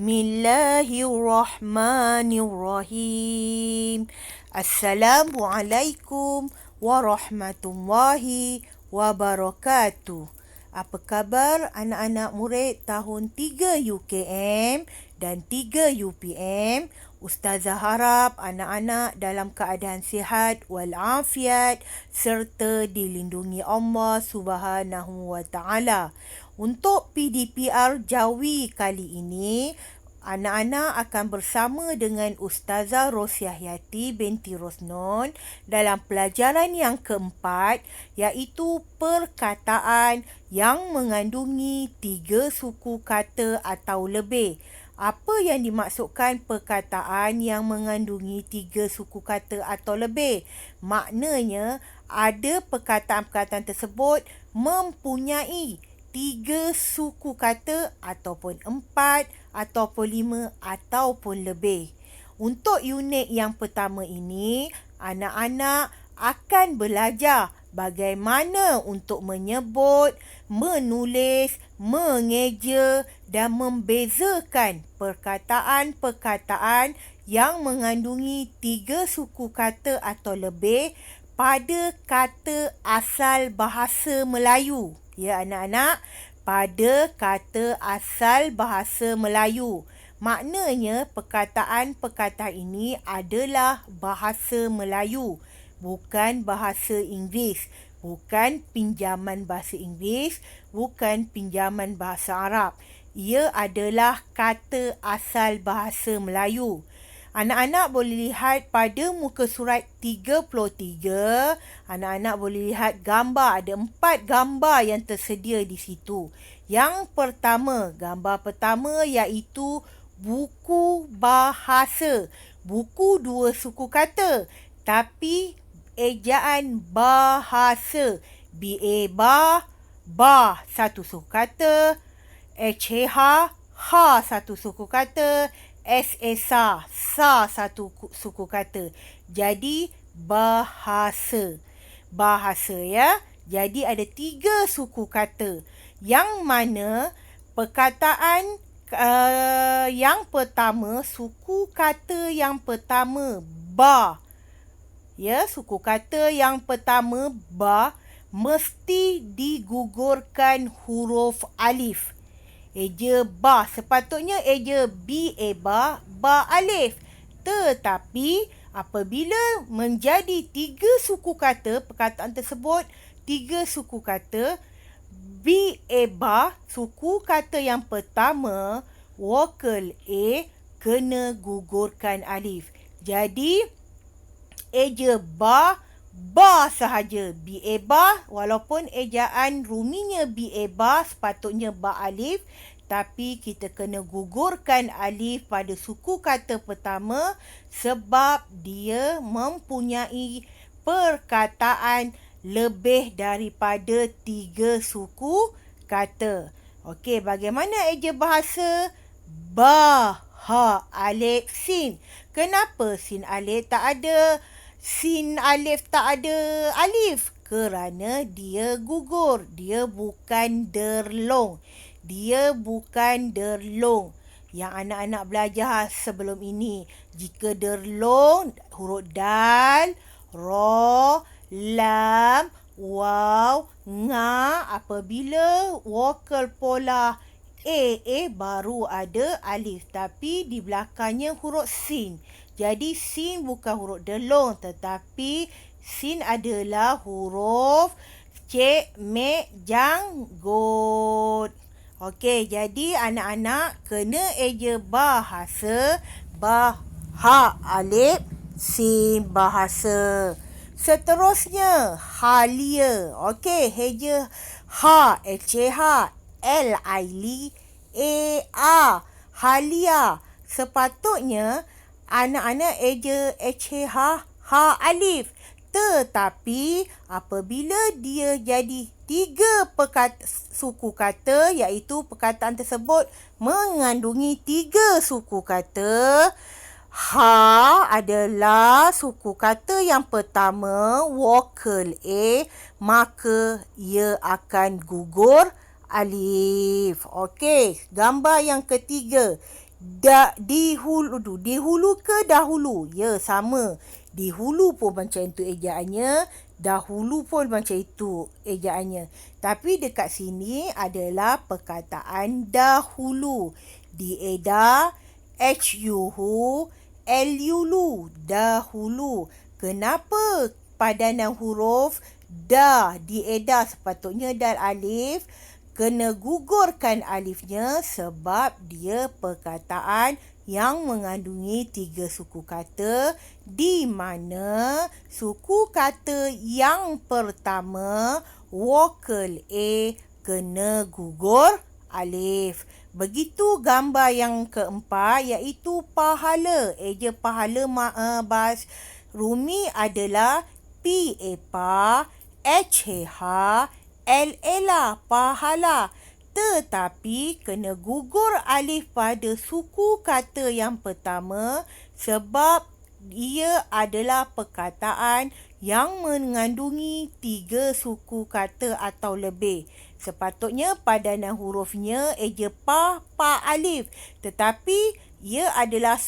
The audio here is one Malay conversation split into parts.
Bismillahirrahmanirrahim. Assalamualaikum warahmatullahi wabarakatuh. Apa khabar anak-anak murid tahun 3 UKM dan 3 UPM? Ustazah harap anak-anak dalam keadaan sihat walafiat serta dilindungi Allah Subhanahu wa taala. Untuk PDPR Jawi kali ini, anak-anak akan bersama dengan Ustazah Rosyahyati binti Rosnon dalam pelajaran yang keempat, iaitu perkataan yang mengandungi 3 suku kata atau lebih. Apa yang dimaksudkan perkataan yang mengandungi 3 suku kata atau lebih? Maknanya, ada perkataan-perkataan tersebut mempunyai 3 suku kata ataupun 4 ataupun 5 ataupun lebih. Untuk unit yang pertama ini, anak-anak akan belajar bagaimana untuk menyebut, menulis, mengeja dan membezakan perkataan-perkataan yang mengandungi 3 suku kata atau lebih pada kata asal bahasa Melayu. Ya anak-anak, pada kata asal bahasa Melayu. Maknanya perkataan-perkataan ini adalah bahasa Melayu, bukan bahasa Inggeris, bukan pinjaman bahasa Inggeris, bukan pinjaman bahasa Arab. Ia adalah kata asal bahasa Melayu. Anak-anak boleh lihat pada muka surat 33, anak-anak boleh lihat gambar, ada 4 gambar yang tersedia di situ. Yang pertama, gambar pertama iaitu buku bahasa. Buku 2 suku kata, tapi ejaan bahasa. Ba, 1 suku kata. Ha, 1 suku kata. Sa, 1 suku kata. Jadi, bahasa. Bahasa ya. Jadi, ada 3 suku kata. Yang mana perkataan yang pertama, suku kata yang pertama, ba. Ya, suku kata yang pertama, ba, mesti digugurkan huruf alif. Eja ba, sepatutnya eja ba alif. Tetapi apabila menjadi 3 suku kata, perkataan tersebut 3 suku kata, ba, suku kata yang pertama, vokal A kena gugurkan alif. Jadi eja ba sahaja, ba, walaupun ejaan ruminya ba, sepatutnya ba alif, tapi kita kena gugurkan alif pada suku kata pertama sebab dia mempunyai perkataan lebih daripada 3 suku kata. Okey, bagaimana eja bahasa? Ba, ha, alif, sin. Kenapa sin alif tak ada? Sin alif tak ada alif? Kerana dia gugur. Dia bukan derlong. Dia bukan derlong. Yang anak-anak belajar sebelum ini. Jika derlong, huruf dal, ra, lam, waw, nga, apabila vokal pola A baru ada alif. Tapi di belakangnya huruf sin. Jadi sin bukan huruf delong, tetapi sin adalah huruf cek, mek, janggut. Okey, jadi anak-anak kena eja bahasa, ba, ha, alif, sin bahasa. Seterusnya, halia. Okey, eja ha, ha, L-I-L-A, halia. Sepatutnya anak-anak eja ha alif. Tetapi apabila dia jadi 3 suku kata, iaitu perkataan tersebut mengandungi 3 suku kata, ha adalah suku kata yang pertama, vokal A, maka ia akan gugur alif. Okey, gambar yang ketiga. Dihulu ke dahulu? Ya, sama. Dihulu pun macam itu ejaannya, dahulu pun macam itu ejaannya. Tapi dekat sini adalah perkataan dahulu. Dieda HULU, dahulu. Kenapa padanan huruf dieda sepatutnya dal alif kena gugurkan alifnya sebab dia perkataan yang mengandungi 3 suku kata, di mana suku kata yang pertama vokal A kena gugur alif. Begitu gambar yang keempat iaitu pahala. Eja pahala bahasa Rumi adalah P pa, H L pahala. Tetapi kena gugur alif pada suku kata yang pertama sebab ia adalah perkataan yang mengandungi 3 suku kata atau lebih. Sepatutnya padanan hurufnya eja pa alif. Tetapi ia adalah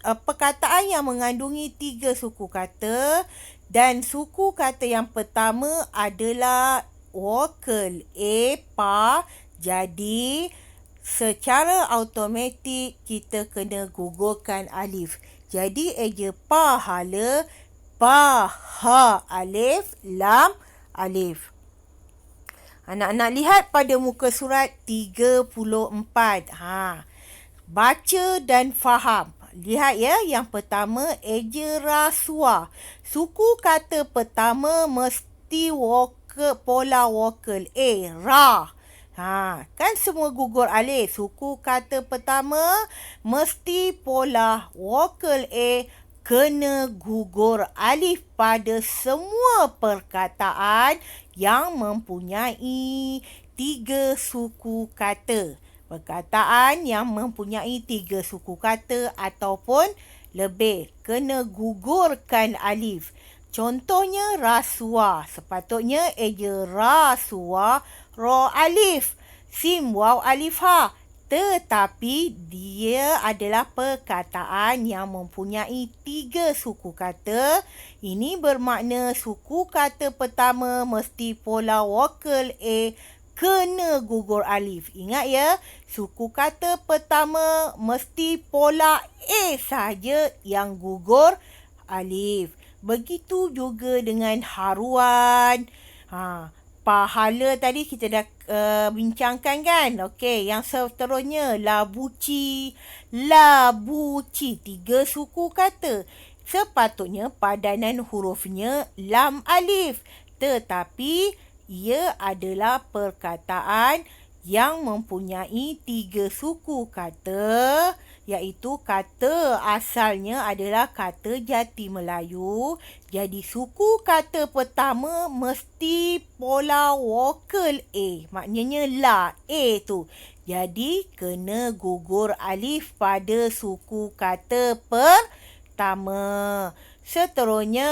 perkataan yang mengandungi 3 suku kata dan suku kata yang pertama adalah vokal A pa, jadi secara automatik kita kena gugurkan alif. Jadi eja pahala, ha alif, lam alif. Anak-anak lihat pada muka surat 34. Baca dan faham. Lihat ya, yang pertama eja rasuah. Suku kata pertama mesti pola vokal A, ra. Kan semua gugur alif. Suku kata pertama mesti pola vokal A kena gugur alif pada semua perkataan yang mempunyai 3 suku kata. Perkataan yang mempunyai 3 suku kata ataupun lebih kena gugurkan alif. Contohnya rasuah. Sepatutnya eja rasuah, ra alif, sim waw alif ha. Tetapi dia adalah perkataan yang mempunyai 3 suku kata. Ini bermakna suku kata pertama mesti pola vokal A kena gugur alif. Ingat ya, suku kata pertama mesti pola A sahaja yang gugur alif. Begitu juga dengan haruan. Pahala tadi kita dah bincangkan kan? Okey, yang seterusnya labuci. 3 suku kata. Sepatutnya padanan hurufnya lam alif. Tetapi ia adalah perkataan yang mempunyai 3 suku kata, iaitu kata asalnya adalah kata Jati Melayu. Jadi suku kata pertama mesti pola vokal A. Maknanya la, A tu. Jadi kena gugur alif pada suku kata pertama. Seterusnya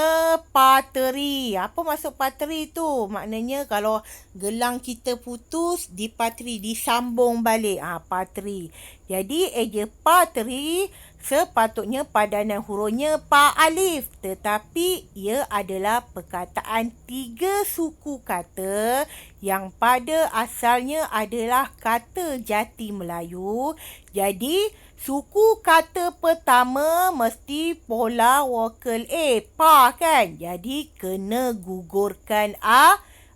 pateri. Apa maksud pateri tu? Maknanya kalau gelang kita putus, dipateri, disambung balik. Pateri. Jadi eja pateri sepatutnya padanan hurufnya pa alif. Tetapi ia adalah perkataan 3 suku kata yang pada asalnya adalah kata Jati Melayu. Jadi suku kata pertama mesti pola vokal A, pa kan? Jadi kena gugurkan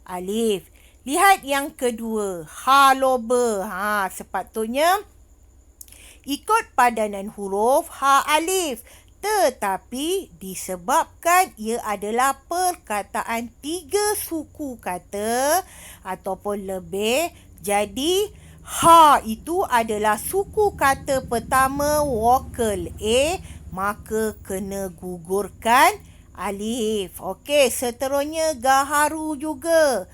alif. Lihat yang kedua, haloba. Sepatutnya ikut padanan huruf ha alif. Tetapi disebabkan ia adalah perkataan 3 suku kata ataupun lebih, jadi ha itu adalah suku kata pertama vokal A, maka kena gugurkan alif. Okey, seterusnya gaharu juga.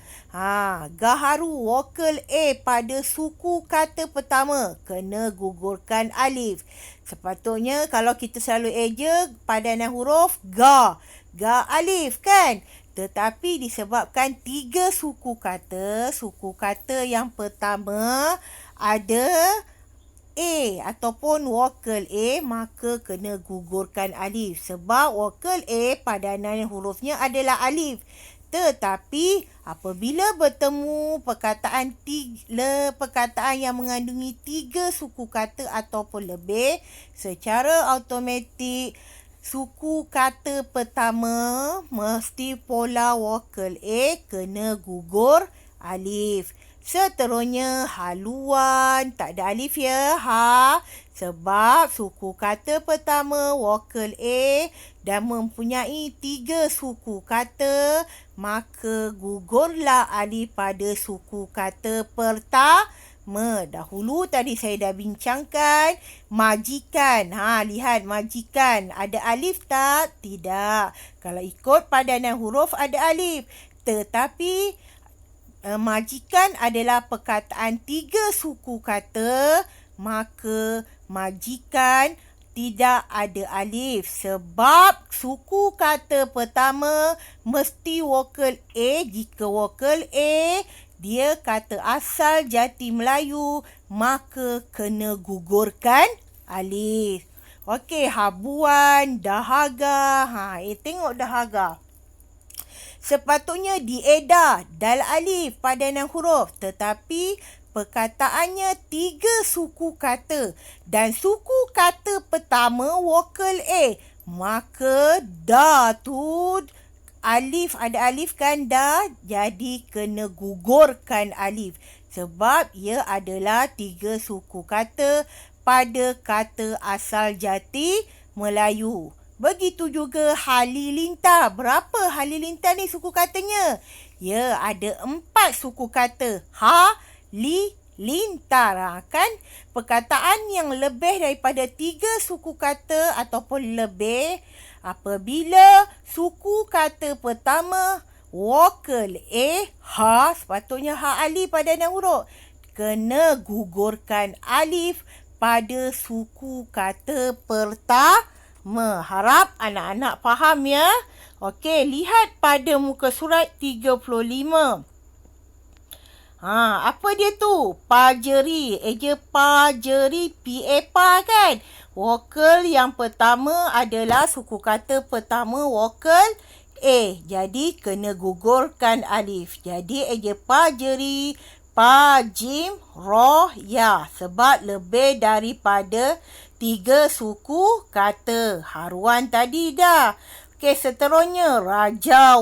Gaharu vokal A pada suku kata pertama kena gugurkan alif. Sepatutnya kalau kita selalu eja padanan huruf ga alif kan? Tetapi disebabkan 3 suku kata yang pertama ada A ataupun vokal A, maka kena gugurkan alif. Sebab vokal A padanan hurufnya adalah alif. Tetapi apabila bertemu perkataan yang mengandungi 3 suku kata ataupun lebih, secara automatik suku kata pertama mesti pola vokal A kena gugur alif. Seterusnya haluan, tak ada alif ya, ha. Sebab suku kata pertama vokal A dan mempunyai 3 suku kata, maka gugurlah alif pada suku kata pertama. Dahulu tadi saya dah bincangkan majikan. Lihat majikan. Ada alif tak? Tidak. Kalau ikut padanan huruf ada alif. Tetapi majikan adalah perkataan 3 suku kata, maka majikan tidak ada alif sebab suku kata pertama mesti vokal A. Jika vokal A dia kata asal jati Melayu, maka kena gugurkan alif. Okey, habuan, dahaga. Tengok dahaga. Sepatutnya diedah dal alif padanan huruf, tetapi perkataannya 3 suku kata dan suku kata pertama vokal A, maka da tu alif, ada alif kan da, jadi kena gugurkan alif sebab ia adalah 3 suku kata pada kata asal jati Melayu. Begitu juga halilintar. Berapa halilintar ni suku katanya? Ya, ada 4 suku kata. Lintar. Kan? Perkataan yang lebih daripada 3 suku kata ataupun lebih, apabila suku kata pertama vokal A, sepatutnya alif padanan huruf, kena gugurkan alif pada suku kata pertama. Harap anak-anak faham ya. Okey, lihat pada muka surat 35. Apa dia tu? Pajeri. Eja pajeri, P-A-P-A kan? Vokal yang pertama adalah suku kata pertama vokal A. Jadi kena gugurkan alif. Jadi eja pajeri, pajim, roh, ya. Sebab lebih daripada 3 suku kata. Haruan tadi dah. Okey, seterusnya Raja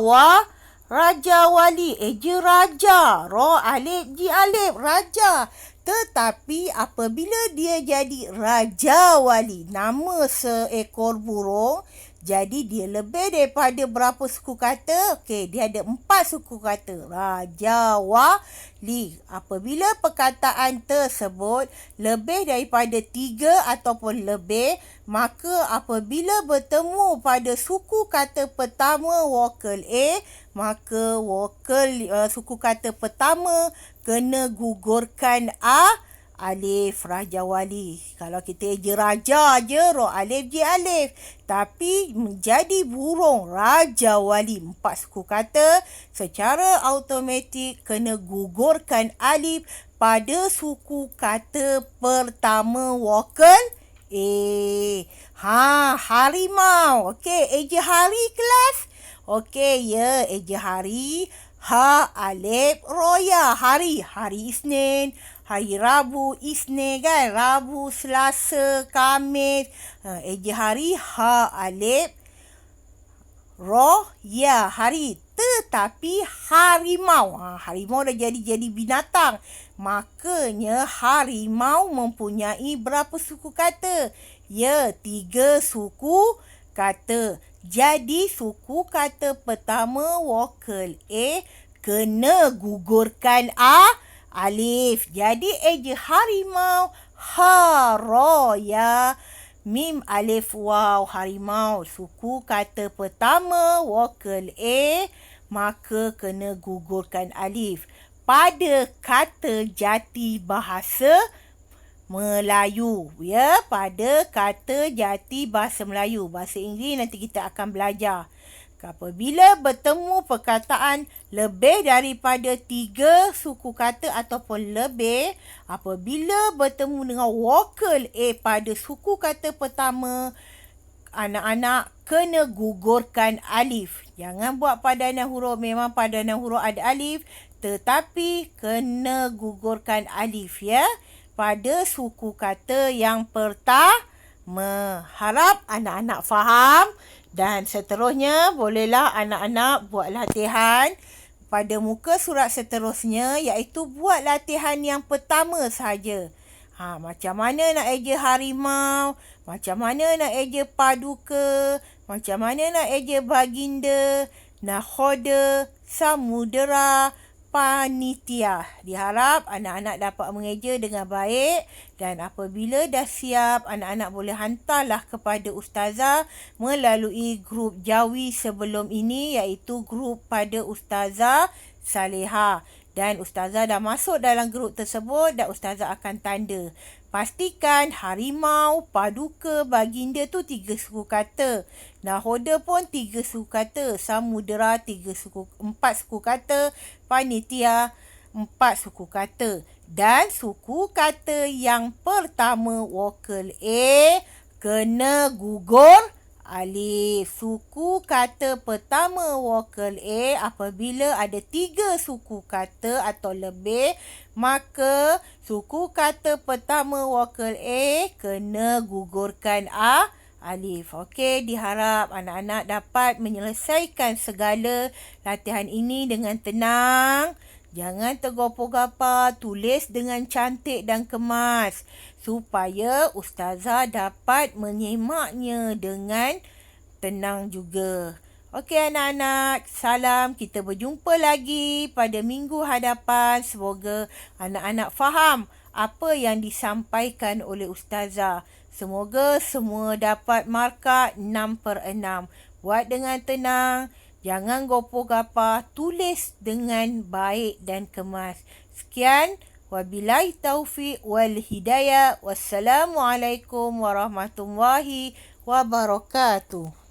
Wali. Eja raja. Ro alif, ji alif. Raja. Tetapi apabila dia jadi Raja Wali, nama seekor burung, jadi dia lebih daripada berapa suku kata? Okey, dia ada 4 suku kata. Raja Wali. Apabila perkataan tersebut lebih daripada 3 ataupun lebih, maka apabila bertemu pada suku kata pertama vokal A, maka suku kata pertama kena gugurkan alif. Raja Wali. Kalau kita eja raja je, ro alif, je alif. Tapi menjadi burung Raja Wali, 4 suku kata, secara automatik kena gugurkan alif pada suku kata pertama vokal A. Harimau. Okey, eja hari kelas. Okey, ya, eja hari. Alif, roya. Hari Isnin. Hari Rabu, Isnin kan? Rabu, Selasa, Khamis. Eja hari, alif, roh, ya, hari. Tetapi harimau. Harimau dah jadi binatang. Makanya harimau mempunyai berapa suku kata? Ya, 3 suku kata. Jadi suku kata pertama vokal A kena gugurkan alif. Jadi eja harimau, ro, ya, mim alif waw, harimau. Suku kata pertama vokal A, maka kena gugurkan alif pada kata jati bahasa Melayu, ya, pada kata jati bahasa Melayu. Bahasa Inggeris nanti kita akan belajar. Apabila bertemu perkataan lebih daripada 3 suku kata ataupun lebih, apabila bertemu dengan vokal A pada suku kata pertama, anak-anak kena gugurkan alif. Jangan buat padanan huruf. Memang padanan huruf ada alif, tetapi kena gugurkan alif ya pada suku kata yang pertama. Harap anak-anak faham dan seterusnya bolehlah anak-anak buat latihan pada muka surat seterusnya, iaitu buat latihan yang pertama sahaja. Macam mana nak eja harimau, macam mana nak eja paduka, macam mana nak eja baginda, nakhoda, samudera, panitia. Diharap anak-anak dapat mengeja dengan baik dan apabila dah siap, anak-anak boleh hantarlah kepada ustazah melalui grup Jawi sebelum ini, iaitu grup pada Ustazah Saleha. Dan ustazah dah masuk dalam grup tersebut dan ustazah akan tanda. Pastikan harimau, paduka, baginda tu 3 suku kata. Nakhoda pun 3 suku kata. Samudera 4 suku kata. Panitia 4 suku kata. Dan suku kata yang pertama vokal A kena gugur alif. Suku kata pertama vokal A apabila ada 3 suku kata atau lebih, maka suku kata pertama vokal A kena gugurkan alif. Okey, diharap anak-anak dapat menyelesaikan segala latihan ini dengan tenang. Jangan tergopoh-gapah, tulis dengan cantik dan kemas supaya ustazah dapat menyimaknya dengan tenang juga. Okey anak-anak, salam. Kita berjumpa lagi pada minggu hadapan. Semoga anak-anak faham apa yang disampaikan oleh ustazah. Semoga semua dapat markah 6/6. Buat dengan tenang. Jangan gopoh-gapah, tulis dengan baik dan kemas. Sekian, wabillahi taufiq wal hidayah. Wassalamualaikum warahmatullahi wabarakatuh.